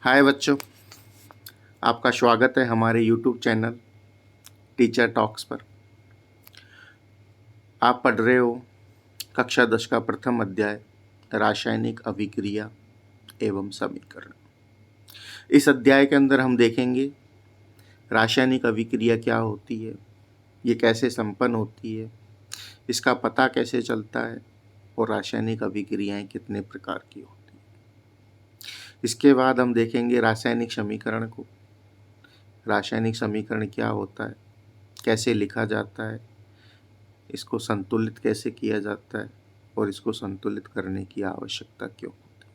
हाय बच्चों, आपका स्वागत है हमारे यूट्यूब चैनल टीचर टॉक्स पर। आप पढ़ रहे हो कक्षा 10 का प्रथम अध्याय रासायनिक अभिक्रिया एवं समीकरण। इस अध्याय के अंदर हम देखेंगे रासायनिक अभिक्रिया क्या होती है, ये कैसे संपन्न होती है, इसका पता कैसे चलता है और रासायनिक अभिक्रियाएं कितने प्रकार की होती हैं। इसके बाद हम देखेंगे रासायनिक समीकरण को। रासायनिक समीकरण क्या होता है, कैसे लिखा जाता है, इसको संतुलित कैसे किया जाता है और इसको संतुलित करने की आवश्यकता क्यों होती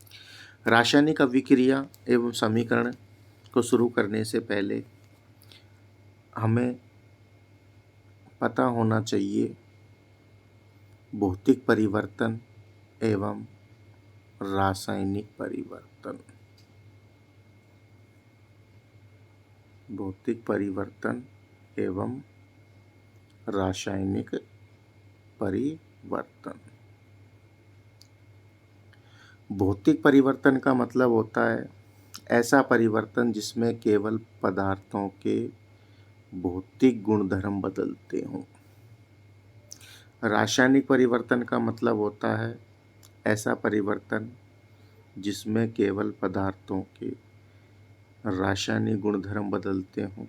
है। रासायनिक अभिक्रिया एवं समीकरण को शुरू करने से पहले हमें पता होना चाहिए भौतिक परिवर्तन एवं रासायनिक परिवर्तन। भौतिक परिवर्तन एवं रासायनिक परिवर्तन। भौतिक परिवर्तन का मतलब होता है ऐसा परिवर्तन जिसमें केवल पदार्थों के भौतिक गुणधर्म बदलते हों। रासायनिक परिवर्तन का मतलब होता है ऐसा परिवर्तन जिसमें केवल पदार्थों के रासायनिक गुणधर्म बदलते हों।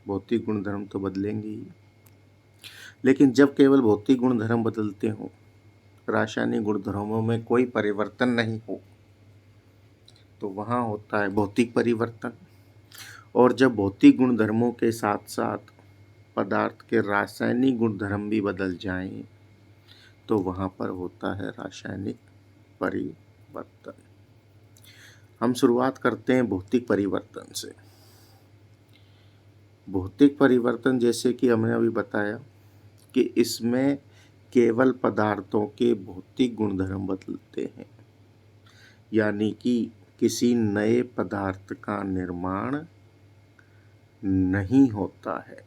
भौतिक गुणधर्म तो बदलेंगे ही, लेकिन जब केवल भौतिक गुणधर्म बदलते हों, रासायनिक गुणधर्मों में कोई परिवर्तन नहीं हो, तो वहाँ होता है भौतिक परिवर्तन। और जब भौतिक गुणधर्मों के साथ साथ पदार्थ के रासायनिक गुणधर्म भी बदल जाएं, तो वहाँ पर होता है रासायनिक परिवर्तन। हम शुरुआत करते हैं भौतिक परिवर्तन से। भौतिक परिवर्तन जैसे कि हमने अभी बताया कि इसमें केवल पदार्थों के भौतिक गुणधर्म बदलते हैं, यानी कि किसी नए पदार्थ का निर्माण नहीं होता है।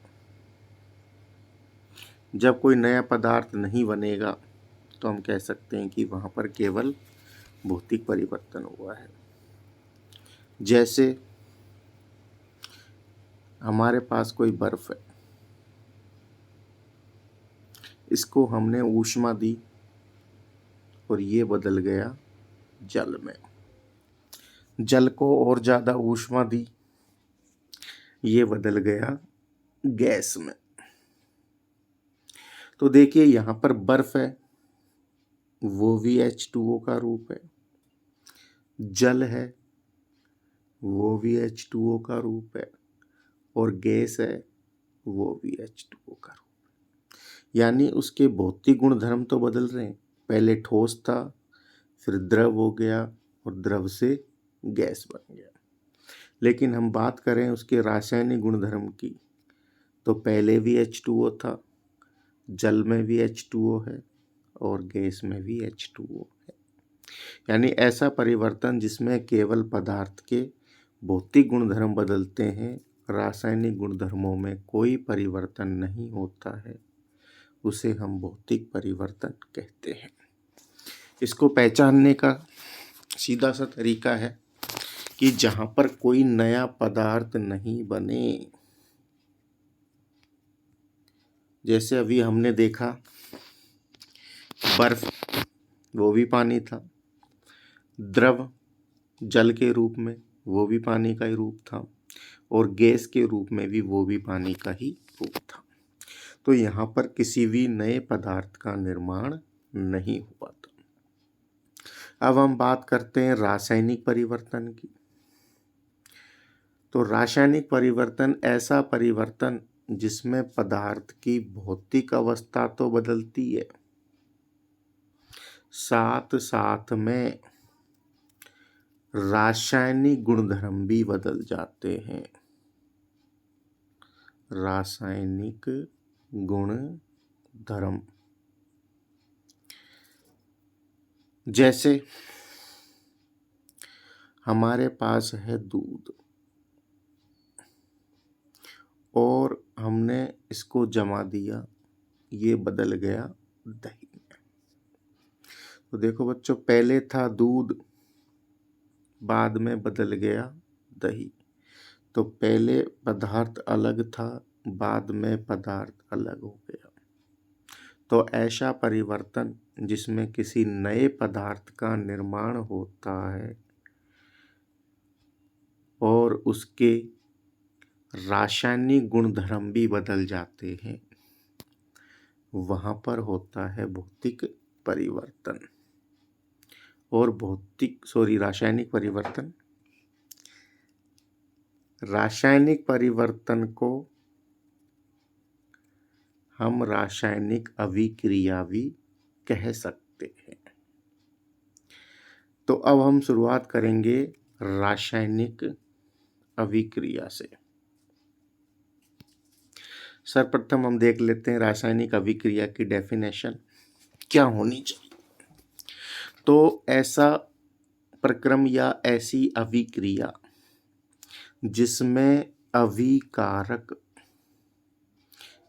जब कोई नया पदार्थ नहीं बनेगा तो हम कह सकते हैं कि वहाँ पर केवल भौतिक परिवर्तन हुआ है। जैसे हमारे पास कोई बर्फ है, इसको हमने ऊष्मा दी और ये बदल गया जल में। जल को और ज़्यादा ऊष्मा दी, ये बदल गया गैस में। तो देखिए यहाँ पर बर्फ है, वो भी H2O का रूप है। जल है, वो भी H2O का रूप है। और गैस है, वो भी H2O का रूप है। यानी उसके भौतिक गुणधर्म तो बदल रहे हैं। पहले ठोस था, फिर द्रव हो गया और द्रव से गैस बन गया। लेकिन हम बात करें उसके रासायनिक गुणधर्म की, तो पहले भी H2O था, जल में भी H2O है और गैस में भी H2O है। यानी ऐसा परिवर्तन जिसमें केवल पदार्थ के भौतिक गुणधर्म बदलते हैं, रासायनिक गुणधर्मों में कोई परिवर्तन नहीं होता है, उसे हम भौतिक परिवर्तन कहते हैं। इसको पहचानने का सीधा सा तरीका है कि जहाँ पर कोई नया पदार्थ नहीं बने। जैसे अभी हमने देखा बर्फ, वो भी पानी था। द्रव जल के रूप में, वो भी पानी का ही रूप था। और गैस के रूप में भी वो भी पानी का ही रूप था। तो यहाँ पर किसी भी नए पदार्थ का निर्माण नहीं हुआ था। अब हम बात करते हैं रासायनिक परिवर्तन की। तो रासायनिक परिवर्तन ऐसा परिवर्तन जिसमें पदार्थ की भौतिक अवस्था तो बदलती है, साथ साथ में रासायनिक गुणधर्म भी बदल जाते हैं। रासायनिक गुणधर्म जैसे हमारे पास है दूध और हमने इसको जमा दिया, ये बदल गया दही में। तो देखो बच्चों, पहले था दूध, बाद में बदल गया दही। तो पहले पदार्थ अलग था, बाद में पदार्थ अलग हो गया। तो ऐसा परिवर्तन जिसमें किसी नए पदार्थ का निर्माण होता है और उसके रासायनिक गुणधर्म भी बदल जाते हैं, वहाँ पर होता है भौतिक परिवर्तन। और रासायनिक परिवर्तन को हम रासायनिक अभिक्रिया भी कह सकते हैं। तो अब हम शुरुआत करेंगे रासायनिक अभिक्रिया से। सर्वप्रथम हम देख लेते हैं रासायनिक अभिक्रिया की डेफिनेशन क्या होनी चाहिए। तो ऐसा प्रक्रम या ऐसी अभिक्रिया जिसमें अभिकारक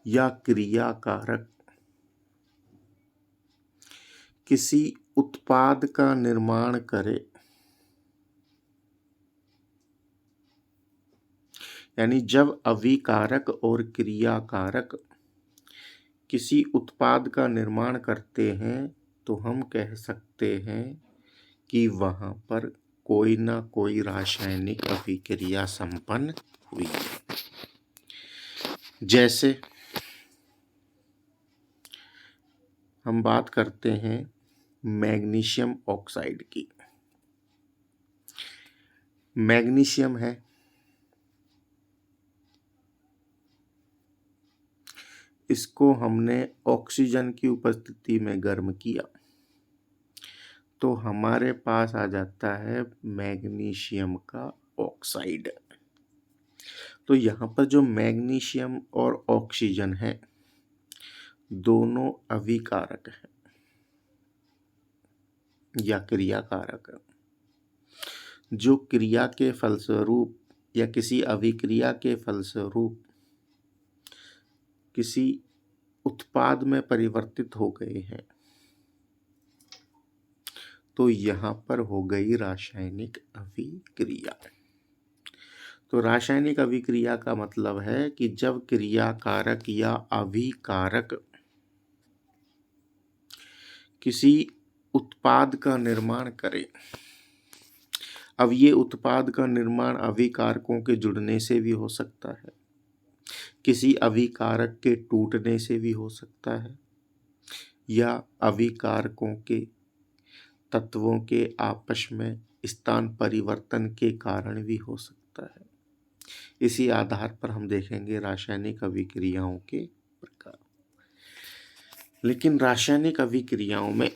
या क्रियाकारक किसी उत्पाद का निर्माण करे, यानी जब अभिकारक और क्रियाकारक किसी उत्पाद का निर्माण करते हैं तो हम कह सकते हैं कि वहाँ पर कोई ना कोई रासायनिक अभिक्रिया संपन्न हुई है। जैसे हम बात करते हैं मैग्नीशियम ऑक्साइड की। मैग्नीशियम है, इसको हमने ऑक्सीजन की उपस्थिति में गर्म किया तो हमारे पास आ जाता है मैग्नीशियम का ऑक्साइड। तो यहाँ पर जो मैग्नीशियम और ऑक्सीजन है दोनों अभिकारक हैं या क्रियाकारक है। जो क्रिया के फलस्वरूप या किसी अभिक्रिया के फलस्वरूप किसी उत्पाद में परिवर्तित हो गए हैं, तो यहाँ पर हो गई रासायनिक अभिक्रिया। तो रासायनिक अभिक्रिया का मतलब है कि जब क्रियाकारक या अभिकारक किसी उत्पाद का निर्माण करे। अब ये उत्पाद का निर्माण अभिकारकों के जुड़ने से भी हो सकता है, किसी अभिकारक के टूटने से भी हो सकता है, या अभिकारकों के तत्वों के आपस में स्थान परिवर्तन के कारण भी हो सकता है। इसी आधार पर हम देखेंगे रासायनिक अभिक्रियाओं के प्रकार। लेकिन रासायनिक अभिक्रियाओं में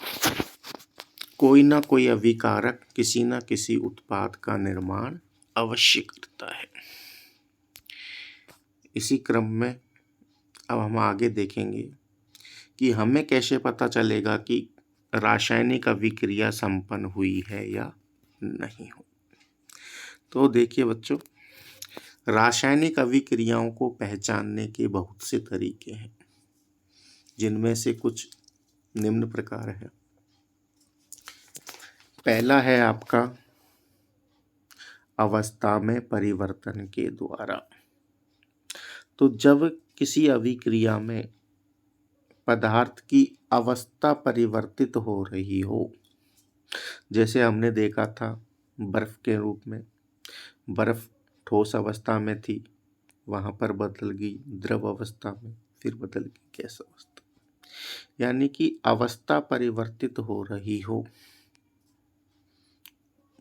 कोई ना कोई अभिकारक किसी न किसी उत्पाद का निर्माण अवश्य करता है। इसी क्रम में अब हम आगे देखेंगे कि हमें कैसे पता चलेगा कि रासायनिक अभिक्रिया संपन्न हुई है या नहीं हुई। तो देखिए बच्चों, रासायनिक अभिक्रियाओं को पहचानने के बहुत से तरीके हैं, जिनमें से कुछ निम्न प्रकार है। पहला है आपका अवस्था में परिवर्तन के द्वारा। तो जब किसी अभिक्रिया में पदार्थ की अवस्था परिवर्तित हो रही हो, जैसे हमने देखा था बर्फ के रूप में, बर्फ ठोस अवस्था में थी, वहाँ पर बदल गई द्रव अवस्था में, फिर बदल गई गैस अवस्था, यानी कि अवस्था परिवर्तित हो रही हो।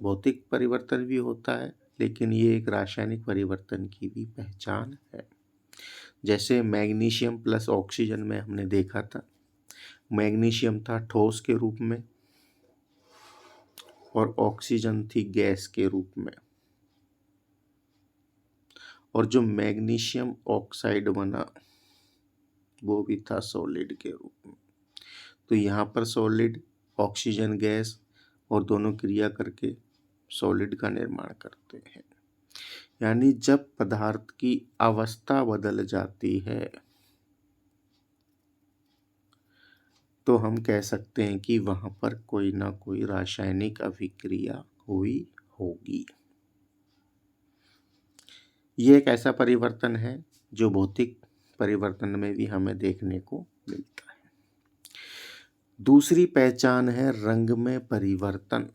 भौतिक परिवर्तन भी होता है, लेकिन ये एक रासायनिक परिवर्तन की भी पहचान है। जैसे मैग्नीशियम प्लस ऑक्सीजन में हमने देखा था, मैग्नीशियम था ठोस के रूप में और ऑक्सीजन थी गैस के रूप में, और जो मैग्नीशियम ऑक्साइड बना वो भी था सॉलिड के रूप में। तो यहाँ पर सॉलिड, ऑक्सीजन गैस, और दोनों क्रिया करके सॉलिड का निर्माण करते हैं। यानी जब पदार्थ की अवस्था बदल जाती है तो हम कह सकते हैं कि वहाँ पर कोई ना कोई रासायनिक अभिक्रिया हुई होगी। ये एक ऐसा परिवर्तन है जो भौतिक परिवर्तन में भी हमें देखने को मिलता है। दूसरी पहचान है रंग में परिवर्तन।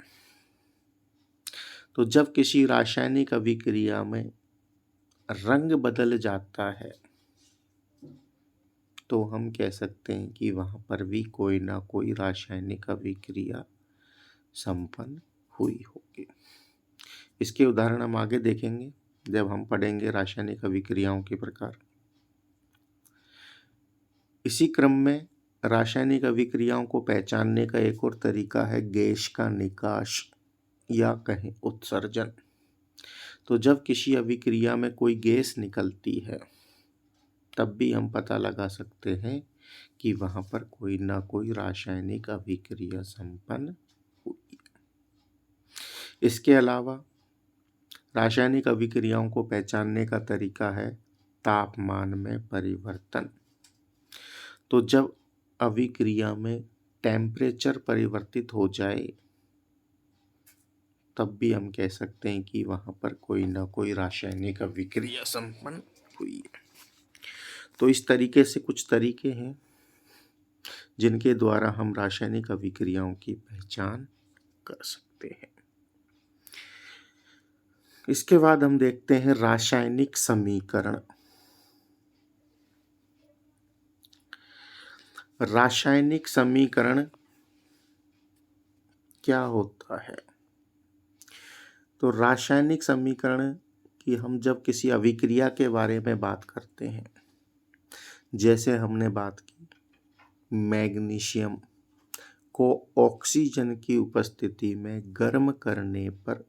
तो जब किसी रासायनिक अभिक्रिया में रंग बदल जाता है तो हम कह सकते हैं कि वहाँ पर भी कोई ना कोई रासायनिक अभिक्रिया संपन्न हुई होगी। इसके उदाहरण हम आगे देखेंगे जब हम पढ़ेंगे रासायनिक अभिक्रियाओं के प्रकार। इसी क्रम में रासायनिक अभिक्रियाओं को पहचानने का एक और तरीका है गैस का निकास या कहें उत्सर्जन। तो जब किसी अभिक्रिया में कोई गैस निकलती है तब भी हम पता लगा सकते हैं कि वहाँ पर कोई ना कोई रासायनिक अभिक्रिया संपन्न हुई। इसके अलावा रासायनिक अभिक्रियाओं को पहचानने का तरीका है तापमान में परिवर्तन। तो जब अभिक्रिया में टेम्परेचर परिवर्तित हो जाए तब भी हम कह सकते हैं कि वहाँ पर कोई ना कोई रासायनिक अभिक्रिया संपन्न हुई है। तो इस तरीके से कुछ तरीके हैं जिनके द्वारा हम रासायनिक अभिक्रियाओं की पहचान कर सकते हैं। इसके बाद हम देखते हैं रासायनिक समीकरण। रासायनिक समीकरण क्या होता है? तो रासायनिक समीकरण की हम जब किसी अभिक्रिया के बारे में बात करते हैं, जैसे हमने बात की मैग्नीशियम को ऑक्सीजन की उपस्थिति में गर्म करने पर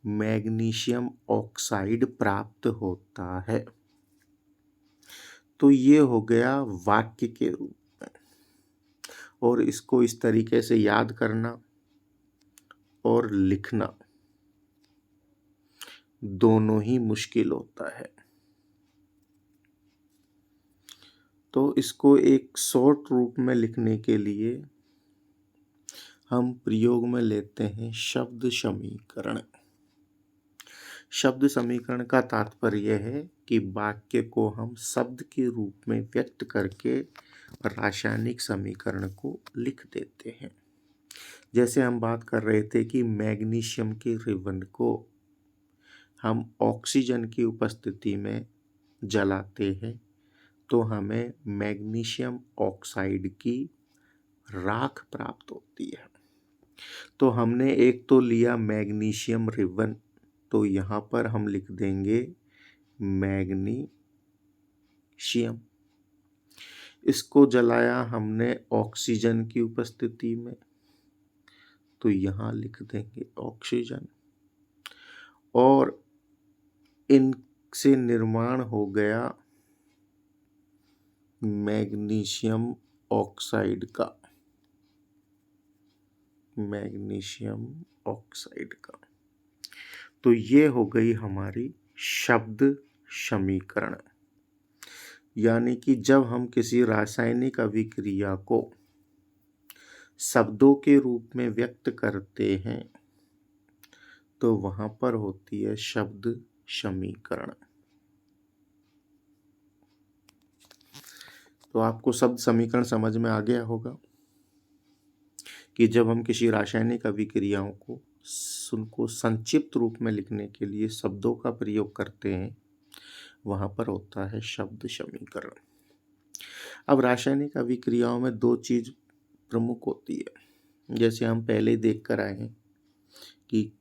मैग्नीशियम ऑक्साइड प्राप्त होता है। तो ये हो गया वाक्य के रूप में, और इसको इस तरीके से याद करना और लिखना दोनों ही मुश्किल होता है। तो इसको एक शॉर्ट रूप में लिखने के लिए हम प्रयोग में लेते हैं शब्द समीकरण। शब्द समीकरण का तात्पर्य है कि वाक्य को हम शब्द के रूप में व्यक्त करके रासायनिक समीकरण को लिख देते हैं। जैसे हम बात कर रहे थे कि मैग्नीशियम के रिबन को हम ऑक्सीजन की उपस्थिति में जलाते हैं तो हमें मैग्नीशियम ऑक्साइड की राख प्राप्त होती है। तो हमने एक तो लिया मैग्नीशियम रिबन, तो यहाँ पर हम लिख देंगे मैग्नीशियम। इसको जलाया हमने ऑक्सीजन की उपस्थिति में, तो यहाँ लिख देंगे ऑक्सीजन। और इनसे निर्माण हो गया मैग्नीशियम ऑक्साइड का, मैग्नीशियम ऑक्साइड का। तो ये हो गई हमारी शब्द समीकरण। यानी कि जब हम किसी रासायनिक अभिक्रिया को शब्दों के रूप में व्यक्त करते हैं तो वहाँ पर होती है शब्द समीकरण। तो आपको शब्द समीकरण समझ में आ गया होगा कि जब हम किसी रासायनिक अभिक्रियाओं को उनको संक्षिप्त रूप में लिखने के लिए शब्दों का प्रयोग करते हैं, वहाँ पर होता है शब्द समीकरण। अब रासायनिक अभिक्रियाओं में दो चीज प्रमुख होती है। जैसे हम पहले देख कर आए हैं कि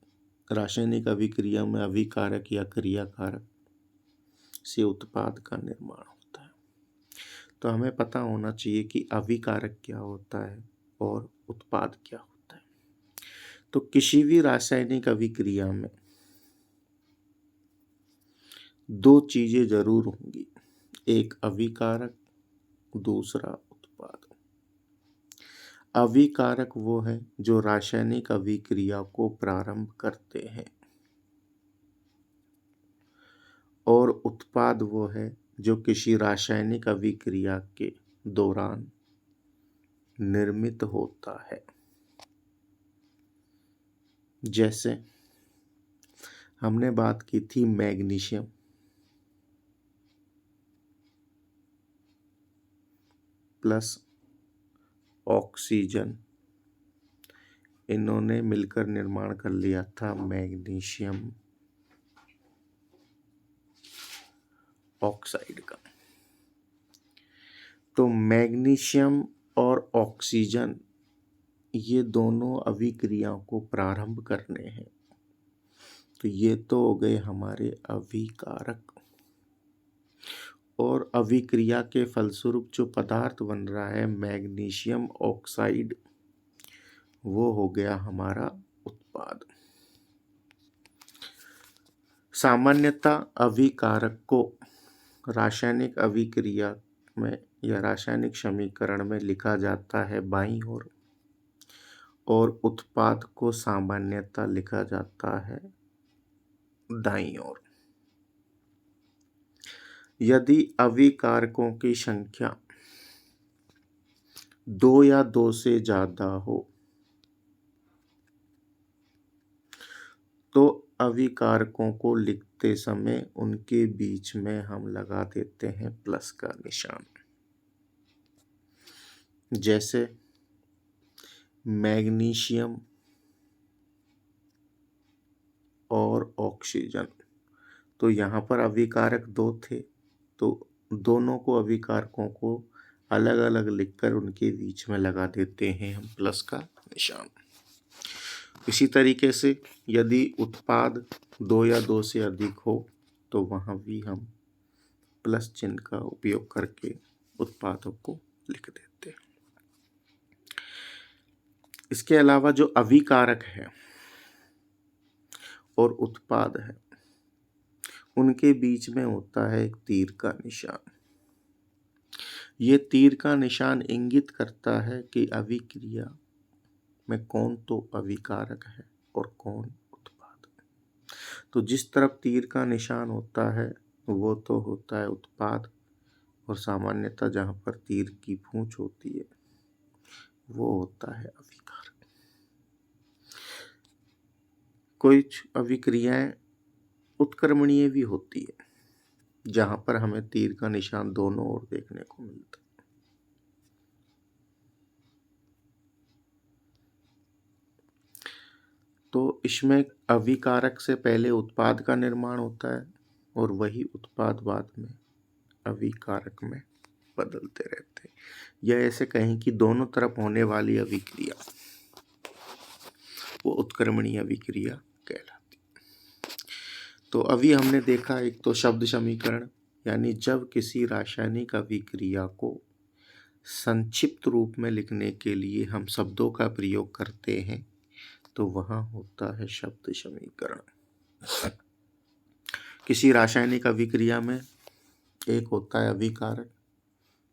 रासायनिक अभिक्रिया में अभिकारक या क्रियाकारक से उत्पाद का निर्माण होता है। तो हमें पता होना चाहिए कि अभिकारक क्या होता है और उत्पाद क्या होता है। तो किसी भी रासायनिक अभिक्रिया में दो चीजें जरूर होंगी, एक अभिकारक, दूसरा उत्पाद। अभिकारक वो है जो रासायनिक अभिक्रिया को प्रारंभ करते हैं, और उत्पाद वो है जो किसी रासायनिक अभिक्रिया के दौरान निर्मित होता है। जैसे हमने बात की थी मैग्नीशियम प्लस ऑक्सीजन, इन्होंने मिलकर निर्माण कर लिया था मैग्नीशियम ऑक्साइड का। तो मैग्नीशियम और ऑक्सीजन ये दोनों अभिक्रियाओं को प्रारंभ करने हैं। तो ये तो हो गए हमारे अभिकारक, और अभिक्रिया के फलस्वरूप जो पदार्थ बन रहा है मैग्नीशियम ऑक्साइड, वो हो गया हमारा उत्पाद। सामान्यतः अभिकारक को रासायनिक अभिक्रिया में या रासायनिक समीकरण में लिखा जाता है बाईं ओर, और उत्पाद को सामान्यतः लिखा जाता है दाईं ओर। यदि अभिकारकों की संख्या 2 या 2 से ज्यादा हो तो अभिकारकों को लिखते समय उनके बीच में हम लगा देते हैं प्लस का निशान। जैसे मैग्नीशियम और ऑक्सीजन, तो यहाँ पर अभिकारक 2 थे, तो दोनों को अभिकारकों को अलग अलग लिखकर उनके बीच में लगा देते हैं हम प्लस का निशान। इसी तरीके से यदि उत्पाद 2 या 2 से अधिक हो तो वहाँ भी हम प्लस चिन्ह का उपयोग करके उत्पादों को लिख देते हैं। इसके अलावा जो अभिकारक है और उत्पाद है, उनके बीच में होता है एक तीर का निशान। ये तीर का निशान इंगित करता है कि अभिक्रिया में कौन तो अभिकारक है और कौन उत्पाद। तो जिस तरफ तीर का निशान होता है वो तो होता है उत्पाद, और सामान्यतः जहाँ पर तीर की पूंछ होती है वो होता है अभिकारक। कुछ अभिक्रियाएं उत्क्रमणीय भी होती है, जहाँ पर हमें तीर का निशान दोनों ओर देखने को मिलता है। तो इसमें अभिकारक से पहले उत्पाद का निर्माण होता है और वही उत्पाद बाद में अभिकारक में बदलते रहते हैं। यह ऐसे कहें कि दोनों तरफ होने वाली अभिक्रिया वो उत्क्रमणीय अभिक्रिया कहलाती। तो अभी हमने देखा एक तो शब्द समीकरण, यानी जब किसी रासायनिक अभिक्रिया को संक्षिप्त रूप में लिखने के लिए हम शब्दों का प्रयोग करते हैं तो वहाँ होता है शब्द समीकरण। किसी रासायनिक अभिक्रिया में एक होता है अभिकारक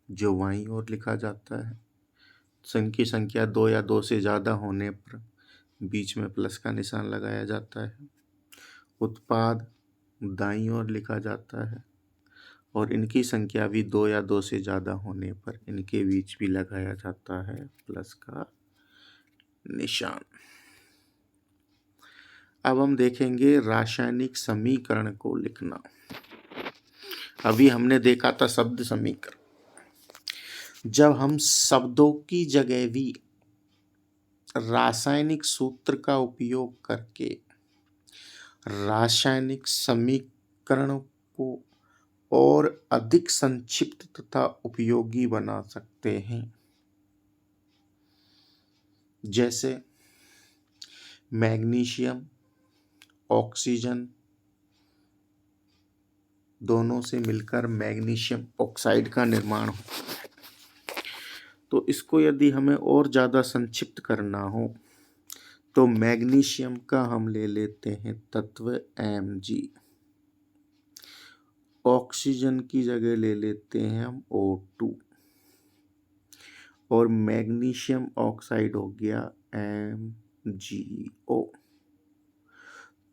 जो बाईं ओर लिखा जाता है, की संख्या 2 या 2 से ज़्यादा होने पर बीच में प्लस का निशान लगाया जाता है। उत्पाद दाईं ओर लिखा जाता है और इनकी संख्या भी 2 या 2 से ज़्यादा होने पर इनके बीच भी लगाया जाता है प्लस का निशान। अब हम देखेंगे रासायनिक समीकरण को लिखना। अभी हमने देखा था शब्द समीकरण, जब हम शब्दों की जगह भी रासायनिक सूत्र का उपयोग करके रासायनिक समीकरण को और अधिक संक्षिप्त तथा उपयोगी बना सकते हैं। जैसे मैग्नीशियम ऑक्सीजन दोनों से मिलकर मैग्नीशियम ऑक्साइड का निर्माण होता है। तो इसको यदि हमें और ज़्यादा संक्षिप्त करना हो तो मैग्नीशियम का हम ले लेते हैं तत्व Mg, ऑक्सीजन की जगह ले लेते हैं हम O2, और मैग्नीशियम ऑक्साइड हो गया MgO।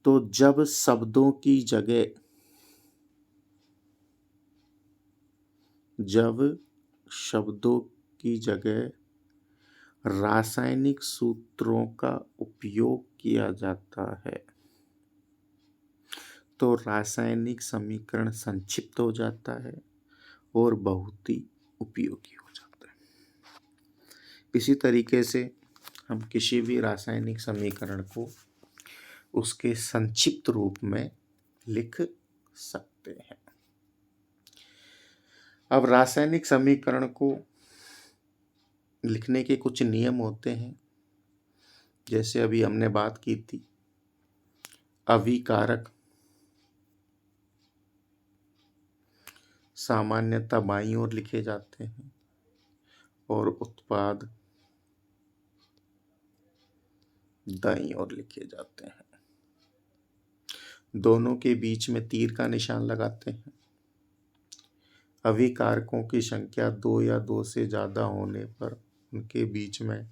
तो जब शब्दों की जगह रासायनिक सूत्रों का उपयोग किया जाता है तो रासायनिक समीकरण संक्षिप्त हो जाता है और बहुत ही उपयोगी हो जाता है। इसी तरीके से हम किसी भी रासायनिक समीकरण को उसके संक्षिप्त रूप में लिख सकते हैं। अब रासायनिक समीकरण को लिखने के कुछ नियम होते हैं, जैसे अभी हमने बात की थी, अभिकारक सामान्यतः बाईं ओर लिखे जाते हैं और उत्पाद दाईं ओर लिखे जाते हैं। दोनों के बीच में तीर का निशान लगाते हैं। अभिकारकों की संख्या 2 या 2 से ज़्यादा होने पर उनके बीच में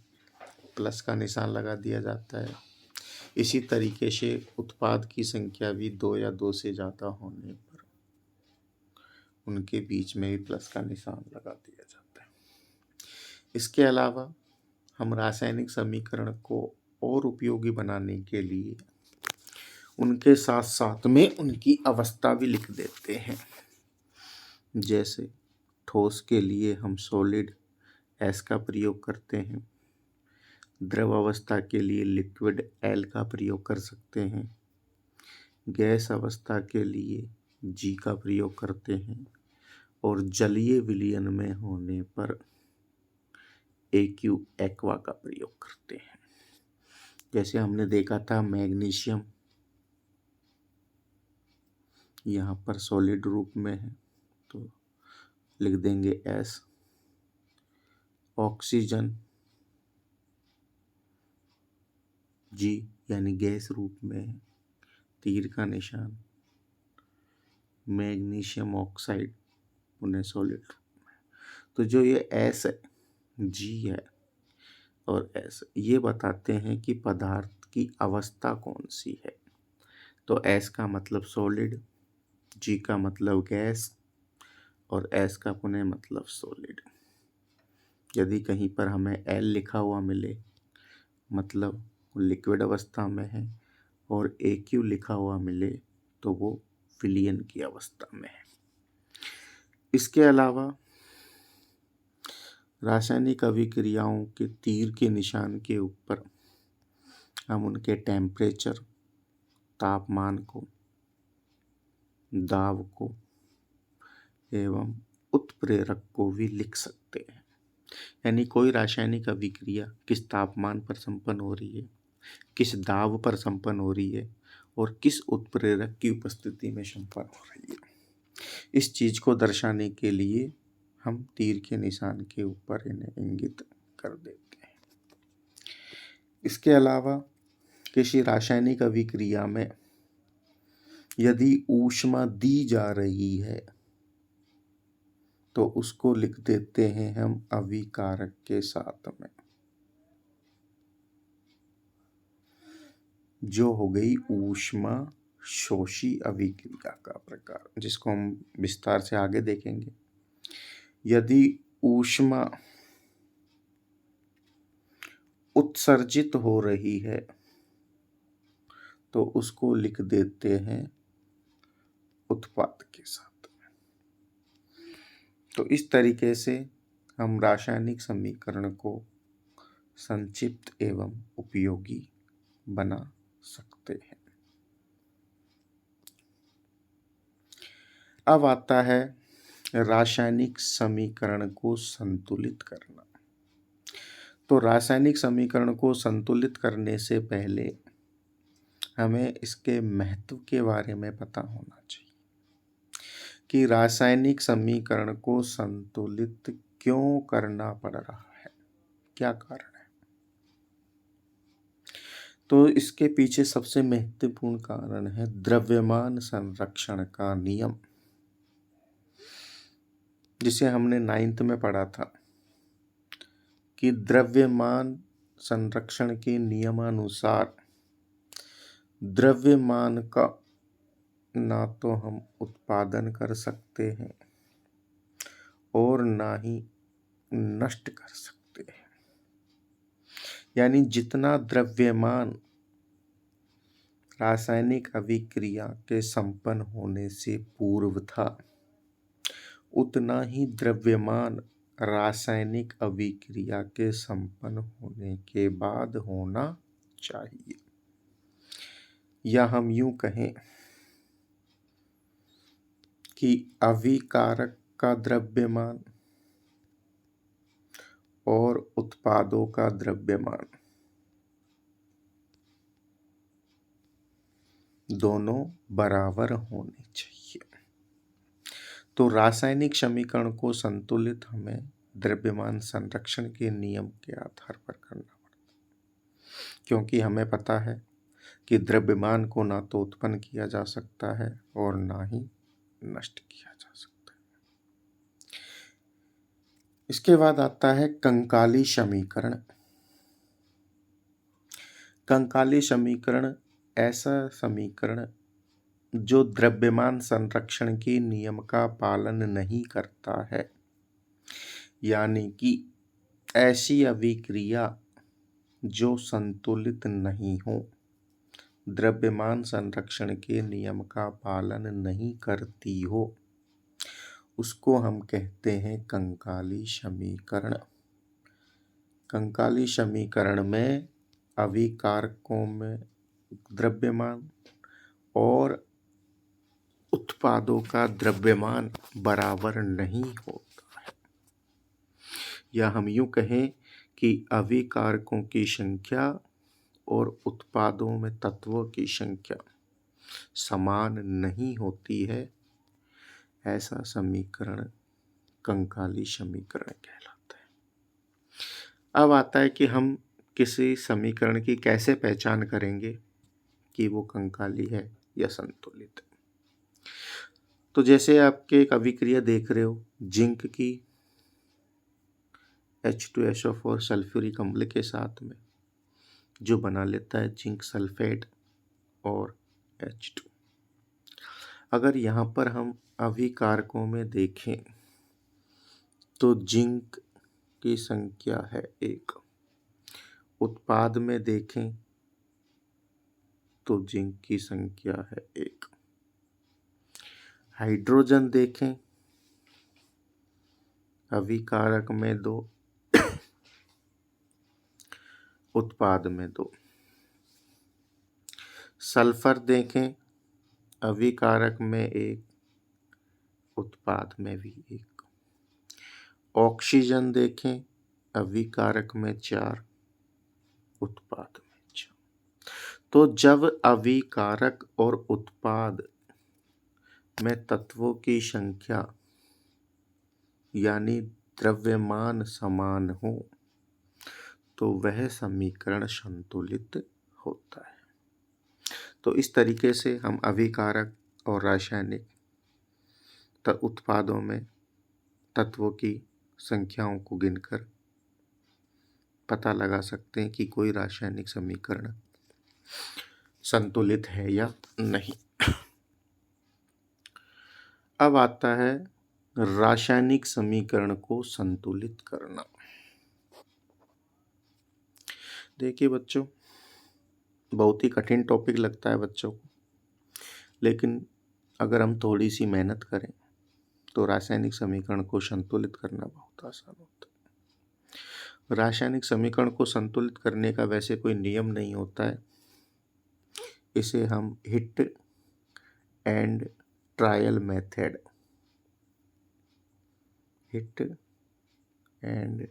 प्लस का निशान लगा दिया जाता है। इसी तरीके से उत्पाद की संख्या भी 2 या 2 से ज़्यादा होने पर उनके बीच में भी प्लस का निशान लगा दिया जाता है। इसके अलावा हम रासायनिक समीकरण को और उपयोगी बनाने के लिए उनके साथ साथ में उनकी अवस्था भी लिख देते हैं। जैसे ठोस के लिए हम सॉलिड एस का प्रयोग करते हैं, द्रव अवस्था के लिए लिक्विड एल का प्रयोग कर सकते हैं, गैस अवस्था के लिए जी का प्रयोग करते हैं और जलीय विलयन में होने पर एक्यू एक्वा का प्रयोग करते हैं। जैसे हमने देखा था मैग्नीशियम यहाँ पर सॉलिड रूप में है तो लिख देंगे एस। ऑक्सीजन जी यानी गैस रूप में है, तीर का निशान। मैग्नीशियम ऑक्साइड उन्हें सॉलिड रूप में। तो जो ये एस है, जी है और एस, ये बताते हैं कि पदार्थ की अवस्था कौन सी है। तो एस का मतलब सॉलिड, जी का मतलब गैस और एस का पुनः मतलब सॉलिड। यदि कहीं पर हमें एल लिखा हुआ मिले मतलब लिक्विड अवस्था में है और एक्यू लिखा हुआ मिले तो वो विलयन की अवस्था में है। इसके अलावा रासायनिक अभिक्रियाओं के तीर के निशान के ऊपर हम उनके टेम्परेचर, तापमान को, दाब को एवं उत्प्रेरक को भी लिख सकते हैं। यानी कोई रासायनिक अभिक्रिया किस तापमान पर संपन्न हो रही है, किस दाब पर संपन्न हो रही है और किस उत्प्रेरक की उपस्थिति में संपन्न हो रही है, इस चीज को दर्शाने के लिए हम तीर के निशान के ऊपर इन्हें इंगित कर देते हैं। इसके अलावा किसी रासायनिक अभिक्रिया में यदि ऊष्मा दी जा रही है तो उसको लिख देते हैं हम अभिकारक के साथ में, जो हो गई ऊष्मा शोषी अभिक्रिया का प्रकार, जिसको हम विस्तार से आगे देखेंगे। यदि ऊष्मा उत्सर्जित हो रही है तो उसको लिख देते हैं उत्पाद के साथ। तो इस तरीके से हम रासायनिक समीकरण को संक्षिप्त एवं उपयोगी बना सकते हैं। अब आता है रासायनिक समीकरण को संतुलित करना। तो रासायनिक समीकरण को संतुलित करने से पहले हमें इसके महत्व के बारे में पता होना चाहिए कि रासायनिक समीकरण को संतुलित क्यों करना पड़ रहा है, क्या कारण है। तो इसके पीछे सबसे महत्वपूर्ण कारण है द्रव्यमान संरक्षण का नियम, जिसे हमने 9th में पढ़ा था कि द्रव्यमान संरक्षण के नियमानुसार द्रव्यमान का ना तो हम उत्पादन कर सकते हैं और ना ही नष्ट कर सकते हैं। यानी जितना द्रव्यमान रासायनिक अभिक्रिया के संपन्न होने से पूर्व था, उतना ही द्रव्यमान रासायनिक अभिक्रिया के संपन्न होने के बाद होना चाहिए। या हम यूं कहें कि अभिकारक का द्रव्यमान और उत्पादों का द्रव्यमान दोनों बराबर होने चाहिए। तो रासायनिक समीकरण को संतुलित हमें द्रव्यमान संरक्षण के नियम के आधार पर करना पड़ता है, क्योंकि हमें पता है कि द्रव्यमान को ना तो उत्पन्न किया जा सकता है और ना ही नष्ट किया जा सकता है। इसके बाद आता है कंकाली समीकरण। कंकाली समीकरण ऐसा समीकरण जो द्रव्यमान संरक्षण के नियम का पालन नहीं करता है, यानी कि ऐसी अभिक्रिया जो संतुलित नहीं हो, द्रव्यमान संरक्षण के नियम का पालन नहीं करती हो, उसको हम कहते हैं कंकाली समीकरण। कंकाली समीकरण में अभिकारकों में द्रव्यमान और उत्पादों का द्रव्यमान बराबर नहीं होता है। या हम यूं कहें कि अभिकारकों की संख्या और उत्पादों में तत्वों की संख्या समान नहीं होती है, ऐसा समीकरण कंकाली समीकरण कहलाता है। अब आता है कि हम किसी समीकरण की कैसे पहचान करेंगे कि वो कंकाली है या संतुलित है। तो जैसे आपके एक अभिक्रिया देख रहे हो, जिंक की H2SO4 सल्फ्यूरिक अम्ल के साथ में, जो बना लेता है जिंक सल्फेट और H2। अगर यहाँ पर हम अभिकारकों में देखें तो जिंक की संख्या है 1, उत्पाद में देखें तो जिंक की संख्या है 1, हाइड्रोजन देखें अभिकारक में 2, उत्पाद में 2, सल्फर देखें अभिकारक में 1, उत्पाद में भी 1, ऑक्सीजन देखें अभिकारक में 4, उत्पाद में 4। तो जब अभिकारक और उत्पाद में तत्वों की संख्या यानी द्रव्यमान समान हो तो वह समीकरण संतुलित होता है। तो इस तरीके से हम अभिकारक और रासायनिक उत्पादों में तत्वों की संख्याओं को गिनकर पता लगा सकते हैं कि कोई रासायनिक समीकरण संतुलित है या नहीं। अब आता है रासायनिक समीकरण को संतुलित करना। देखिए बच्चों, बहुत ही कठिन टॉपिक लगता है बच्चों को, लेकिन अगर हम थोड़ी सी मेहनत करें तो रासायनिक समीकरण को संतुलित करना बहुत आसान होता है। रासायनिक समीकरण को संतुलित करने का वैसे कोई नियम नहीं होता है, इसे हम hit and trial method, hit and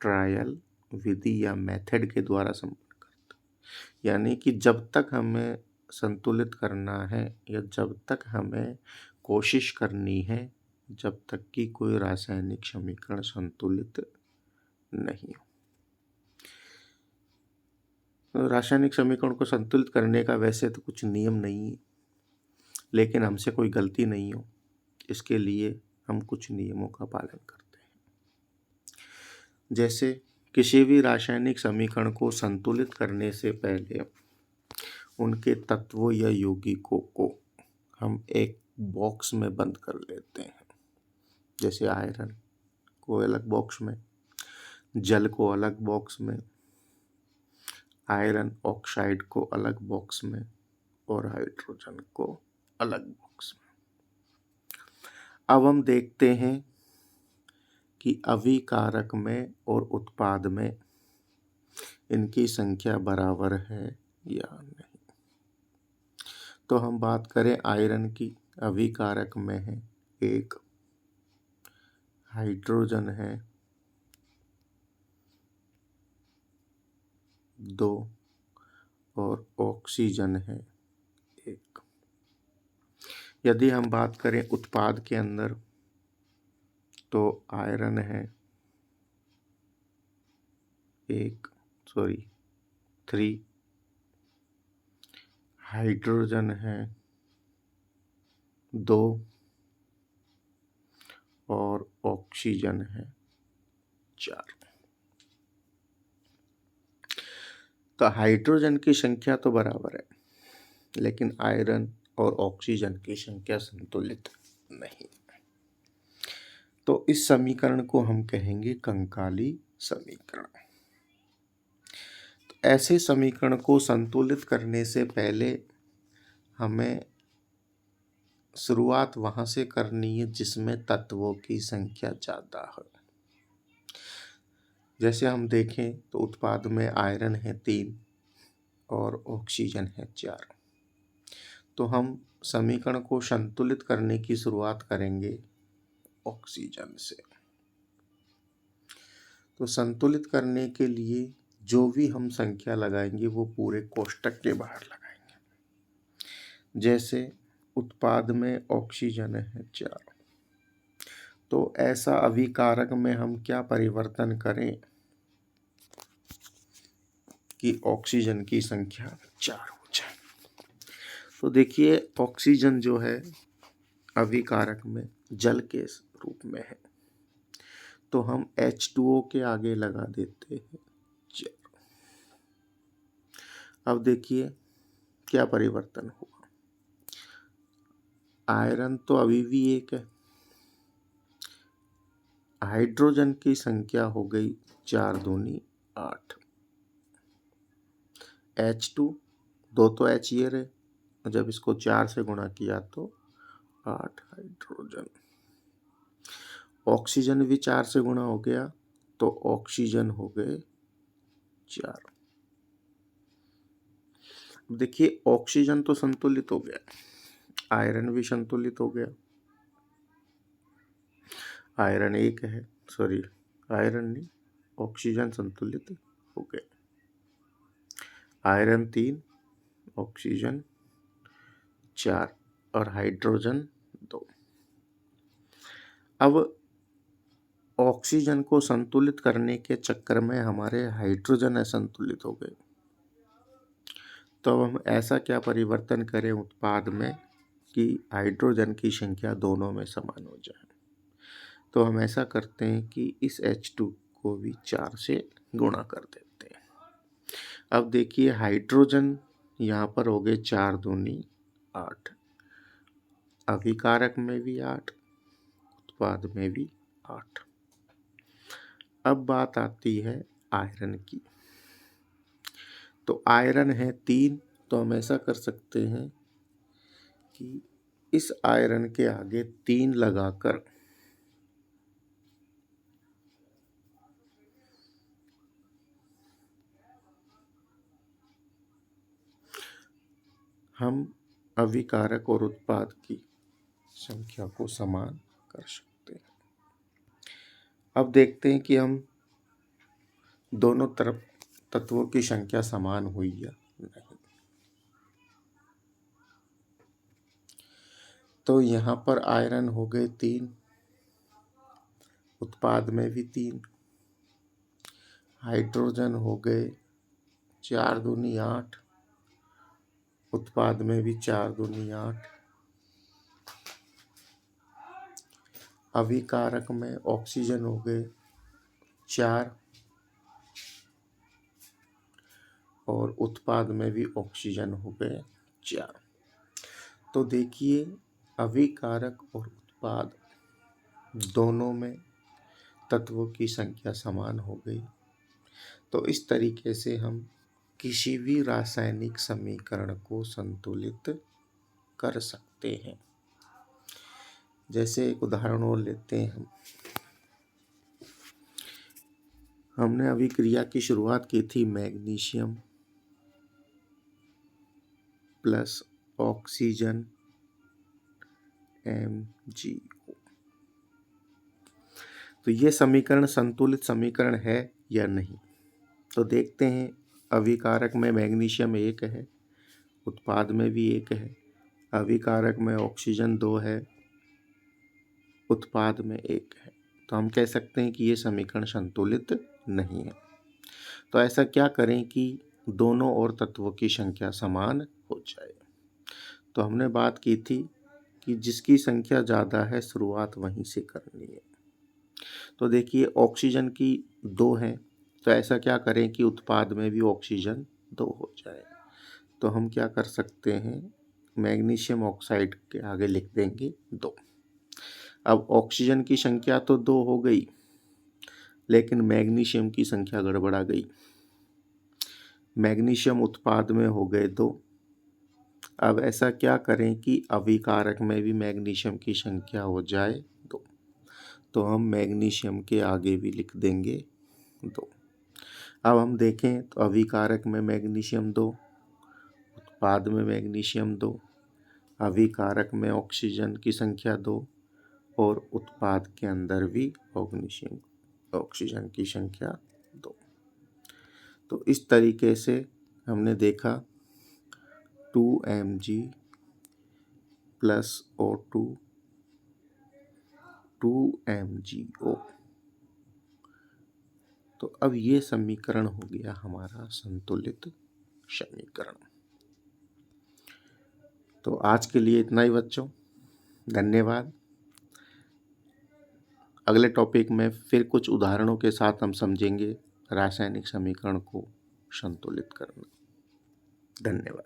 trial विधि या मेथड के द्वारा संपन्न करते हैं। यानी कि जब तक हमें संतुलित करना है या जब तक हमें कोशिश करनी है, जब तक कि कोई रासायनिक समीकरण संतुलित नहीं हो। रासायनिक समीकरण को संतुलित करने का वैसे तो कुछ नियम नहीं है, लेकिन हमसे कोई गलती नहीं हो इसके लिए हम कुछ नियमों का पालन करते हैं। जैसे किसी भी रासायनिक समीकरण को संतुलित करने से पहले उनके तत्वों या यौगिकों को हम एक बॉक्स में बंद कर लेते हैं। जैसे आयरन को अलग बॉक्स में, जल को अलग बॉक्स में, आयरन ऑक्साइड को अलग बॉक्स में और हाइड्रोजन को अलग बॉक्स में। अब हम देखते हैं कि अभिकारक में और उत्पाद में इनकी संख्या बराबर है या नहीं। तो हम बात करें आयरन की, अभिकारक में है 1, हाइड्रोजन है 2 और ऑक्सीजन है 1। यदि हम बात करें उत्पाद के अंदर तो आयरन है 3, हाइड्रोजन है 2 और ऑक्सीजन है 4। तो हाइड्रोजन की संख्या तो बराबर है, लेकिन आयरन और ऑक्सीजन की संख्या संतुलित नहीं। तो इस समीकरण को हम कहेंगे कंकाली समीकरण। तो ऐसे समीकरण को संतुलित करने से पहले हमें शुरुआत वहां से करनी है जिसमें तत्वों की संख्या ज़्यादा है। जैसे हम देखें तो उत्पाद में आयरन है 3 और ऑक्सीजन है 4। तो हम समीकरण को संतुलित करने की शुरुआत करेंगे ऑक्सीजन से। तो संतुलित करने के लिए जो भी हम संख्या लगाएंगे वो पूरे कोष्टक के बाहर लगाएंगे। जैसे उत्पाद में ऑक्सीजन है 4, तो ऐसा अभिकारक में हम क्या परिवर्तन करें कि ऑक्सीजन की संख्या 4 हो जाए। तो देखिए ऑक्सीजन जो है अभिकारक में जल के रूप में है, तो हम H2O के आगे लगा देते हैं 4। अब देखिए क्या परिवर्तन हुआ। आयरन तो अभी भी 1 है, हाइड्रोजन की संख्या हो गई 4 दूनी 8, H2 2 तो H ये रहे, जब इसको 4 से गुणा किया तो 8 हाइड्रोजन। ऑक्सीजन भी 4 से गुणा हो गया तो ऑक्सीजन हो गए 4। देखिए ऑक्सीजन तो संतुलित हो गया, आयरन भी संतुलित हो गया। आयरन 1 है, सॉरी आयरन नहीं, ऑक्सीजन संतुलित हो गए। आयरन 3, ऑक्सीजन 4 और हाइड्रोजन 2। अब ऑक्सीजन को संतुलित करने के चक्कर में हमारे हाइड्रोजन असंतुलित हो गए। तो अब हम ऐसा क्या परिवर्तन करें उत्पाद में कि हाइड्रोजन की संख्या दोनों में समान हो जाए। तो हम ऐसा करते हैं कि इस H2 को भी 4 से गुणा कर देते हैं। अब देखिए हाइड्रोजन यहाँ पर हो गए 4 दूनी 8, अभिकारक में भी 8, उत्पाद में भी 8। अब बात आती है आयरन की। तो आयरन है 3, तो हम ऐसा कर सकते हैं कि इस आयरन के आगे 3 लगाकर हम अभिकारक और उत्पाद की संख्या को समान कर सकते हैं। अब देखते हैं कि हम दोनों तरफ तत्वों की संख्या समान हुई या नहीं। तो यहाँ पर आयरन हो गए 3, उत्पाद में भी 3, हाइड्रोजन हो गए 4 दूनी 8, उत्पाद में भी 4 दूनी 8। अभिकारक में ऑक्सीजन हो गए 4 और उत्पाद में भी ऑक्सीजन हो गए 4। तो देखिए अभिकारक और उत्पाद दोनों में तत्वों की संख्या समान हो गई। तो इस तरीके से हम किसी भी रासायनिक समीकरण को संतुलित कर सकते हैं। जैसे एक उदाहरण और लेते हैं हमने अभिक्रिया की शुरुआत की थी मैग्नीशियम प्लस ऑक्सीजन MgO। तो ये समीकरण संतुलित समीकरण है या नहीं, तो देखते हैं। अभिकारक में मैग्नीशियम 1 है, उत्पाद में भी 1 है। अभिकारक में ऑक्सीजन 2 है, उत्पाद में 1 है। तो हम कह सकते हैं कि ये समीकरण संतुलित नहीं है। तो ऐसा क्या करें कि दोनों और तत्वों की संख्या समान हो जाए। तो हमने बात की थी कि जिसकी संख्या ज़्यादा है शुरुआत वहीं से करनी है। तो देखिए ऑक्सीजन की 2 है, तो ऐसा क्या करें कि उत्पाद में भी ऑक्सीजन 2 हो जाए। तो हम क्या कर सकते हैं, मैग्नीशियम ऑक्साइड के आगे लिख देंगे 2। अब ऑक्सीजन की संख्या तो 2 हो गई, लेकिन मैग्नीशियम की संख्या गड़बड़ा गई। मैग्नीशियम उत्पाद में हो गए 2। अब ऐसा क्या करें कि अभिकारक में भी मैग्नीशियम की संख्या हो जाए 2। तो हम मैग्नीशियम के आगे भी लिख देंगे 2। अब हम देखें तो अभिकारक में मैग्नीशियम 2, उत्पाद में मैग्नीशियम 2, अभिकारक में ऑक्सीजन की संख्या 2 और उत्पाद के अंदर भी ऑक्सीजन की संख्या 2। तो इस तरीके से हमने देखा 2Mg प्लस O2 2MgO। तो अब ये समीकरण हो गया हमारा संतुलित समीकरण। तो आज के लिए इतना ही बच्चों, धन्यवाद। अगले टॉपिक में फिर कुछ उदाहरणों के साथ हम समझेंगे रासायनिक समीकरण को संतुलित करना। धन्यवाद।